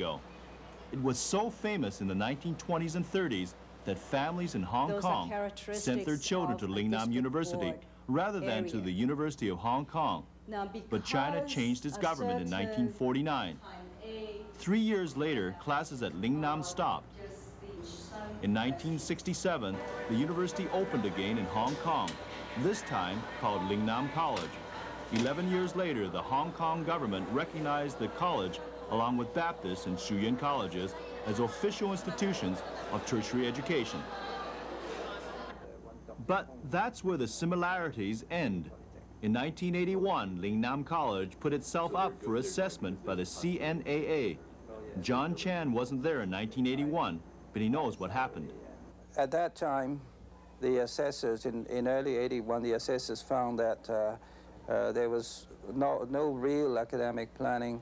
ago. It was so famous in the 1920s and 30s that families in Hong Kong sent their children to Lingnam University rather than to the University of Hong Kong. But China changed its government in 1949. 3 years later, classes at Lingnam stopped. In 1967, the university opened again in Hong Kong, this time called Lingnam College. 11 years later, the Hong Kong government recognized the college, along with Baptist and Shuyan colleges, as official institutions of tertiary education. But that's where the similarities end. In 1981, Lingnam College put itself up for assessment by the CNAA. John Chan wasn't there in 1981, but he knows what happened. At that time, the assessors, in early 81, the assessors found that there was no real academic planning,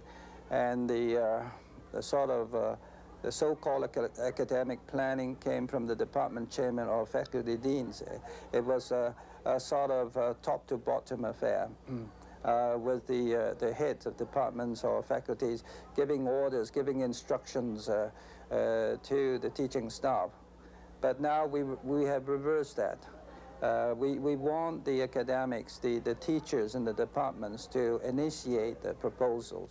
and the so-called academic planning came from the department chairman or faculty deans. It was a sort of top-to-bottom affair, with the heads of departments or faculties giving orders, giving instructions to the teaching staff. But now we have reversed that. We want the academics, the teachers in the departments to initiate the proposals.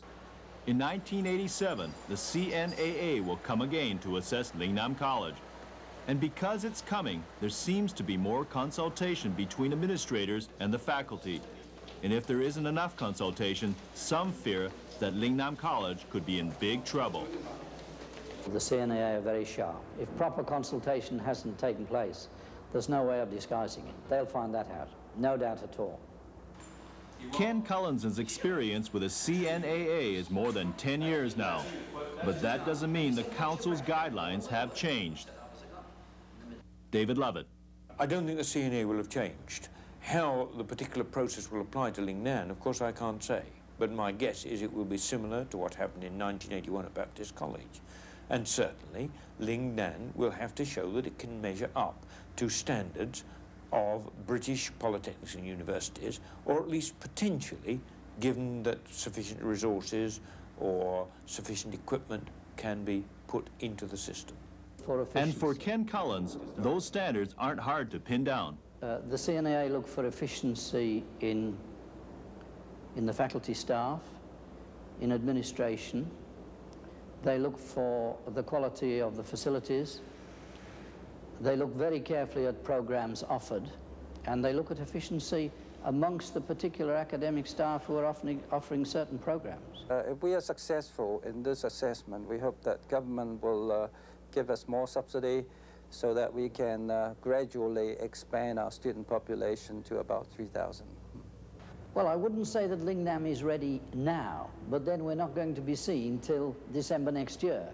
In 1987, the CNAA will come again to assess Lingnam College. And because it's coming, there seems to be more consultation between administrators and the faculty. And if there isn't enough consultation, some fear that Lingnam College could be in big trouble. The CNAA are very sharp. If proper consultation hasn't taken place, there's no way of disguising it. They'll find that out, no doubt at all. Ken Cullinson's experience with the CNAA is more than 10 years now, but that doesn't mean the Council's guidelines have changed. David Lovett. I don't think the CNAA will have changed. How the particular process will apply to Lingnan, of course, I can't say, but my guess is it will be similar to what happened in 1981 at Baptist College. And certainly, Lingnan will have to show that it can measure up to standards of British polytechnics and universities, or at least potentially, given that sufficient resources or sufficient equipment can be put into the system. And for Ken Collins, those standards aren't hard to pin down. The CNAA look for efficiency in the faculty staff, in administration. They look for the quality of the facilities. They look very carefully at programs offered, and they look at efficiency amongst the particular academic staff who are offering certain programs. If we are successful in this assessment, we hope that government will give us more subsidy so that we can gradually expand our student population to about 3,000. Well, I wouldn't say that Lingnam is ready now, but then we're not going to be seen till December next year.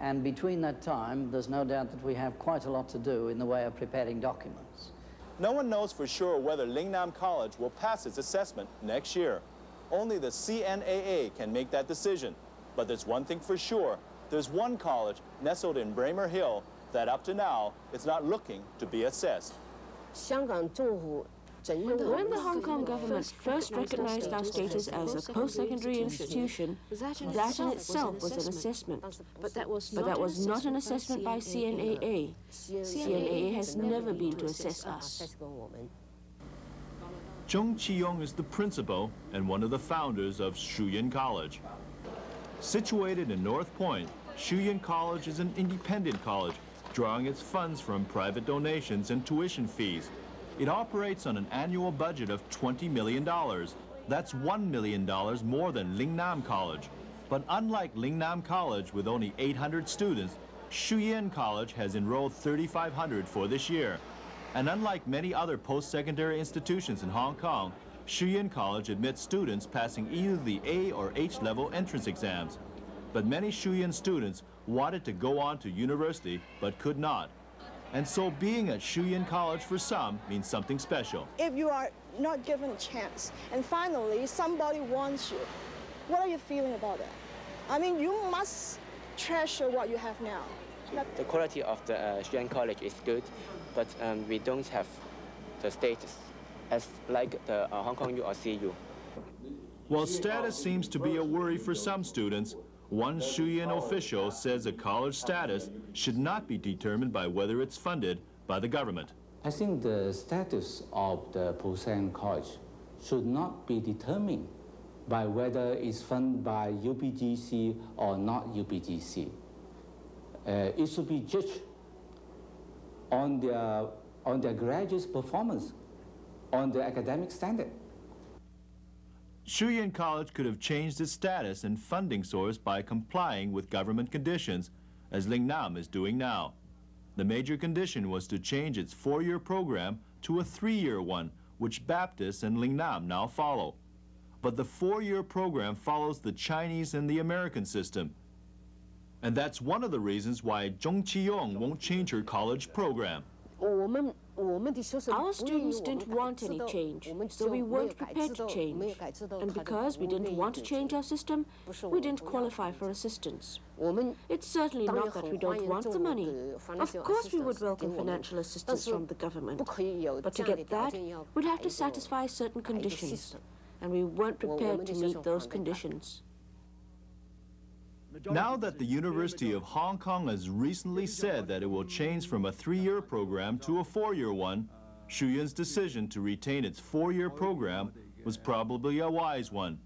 And between that time, there's no doubt that we have quite a lot to do in the way of preparing documents. No one knows for sure whether Lingnam College will pass its assessment next year. Only the CNAA can make that decision. But there's one thing for sure. There's one college nestled in Braemar Hill that up to now is not looking to be assessed. When the Hong Kong government first recognized our status as a post-secondary institution, that in itself was an assessment. But that was not an assessment by CNAA. CNAA has never been to assess us. Zheng Qiyong is the principal and one of the founders of Shuyan College. Situated in North Point, Shuyan College is an independent college, drawing its funds from private donations and tuition fees. It operates on an annual budget of $20 million. That's $1 million more than Lingnam College. But unlike Lingnam College with only 800 students, Shuyan College has enrolled 3,500 for this year. And unlike many other post-secondary institutions in Hong Kong, Shuyan College admits students passing either the A or H level entrance exams. But many Shuyan students wanted to go on to university but could not. And so being at Shuyan College for some means something special. If you are not given a chance, and finally somebody wants you, what are you feeling about that? I mean, you must treasure what you have now. The quality of the Shuyan College is good, but we don't have the status as like the Hong Kong U or CU. While status seems to be a worry for some students, One Shuyan official says a college status should not be determined by whether it's funded by the government. I think the status of the post-secondary college should not be determined by whether it's funded by UPGC or not UPGC. It should be judged on their graduates' performance, on their academic standard. Shuyan College could have changed its status and funding source by complying with government conditions, as Lingnam is doing now. The major condition was to change its 4-year program to a 3-year one, which Baptist and Lingnam now follow. But the 4-year program follows the Chinese and the American system. And that's one of the reasons why Zhong Qiyong won't change her college program. Our students didn't want any change, so we weren't prepared to change. And because we didn't want to change our system, we didn't qualify for assistance. It's certainly not that we don't want the money. Of course we would welcome financial assistance from the government. But to get that, we'd have to satisfy certain conditions. And we weren't prepared to meet those conditions. Now that the University of Hong Kong has recently said that it will change from a 3-year program to a 4-year one, Shuyan's decision to retain its 4-year program was probably a wise one.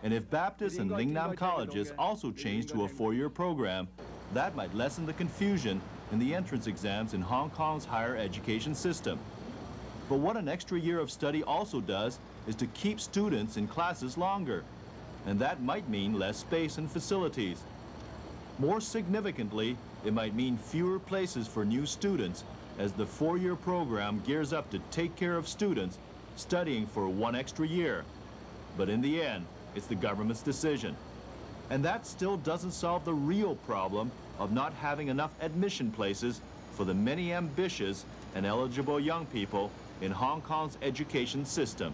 And if Baptist and Lingnam colleges also change to a 4-year program, that might lessen the confusion in the entrance exams in Hong Kong's higher education system. But what an extra year of study also does is to keep students in classes longer. And that might mean less space and facilities. More significantly, it might mean fewer places for new students as the 4-year program gears up to take care of students studying for 1 extra year. But in the end, it's the government's decision. And that still doesn't solve the real problem of not having enough admission places for the many ambitious and eligible young people in Hong Kong's education system.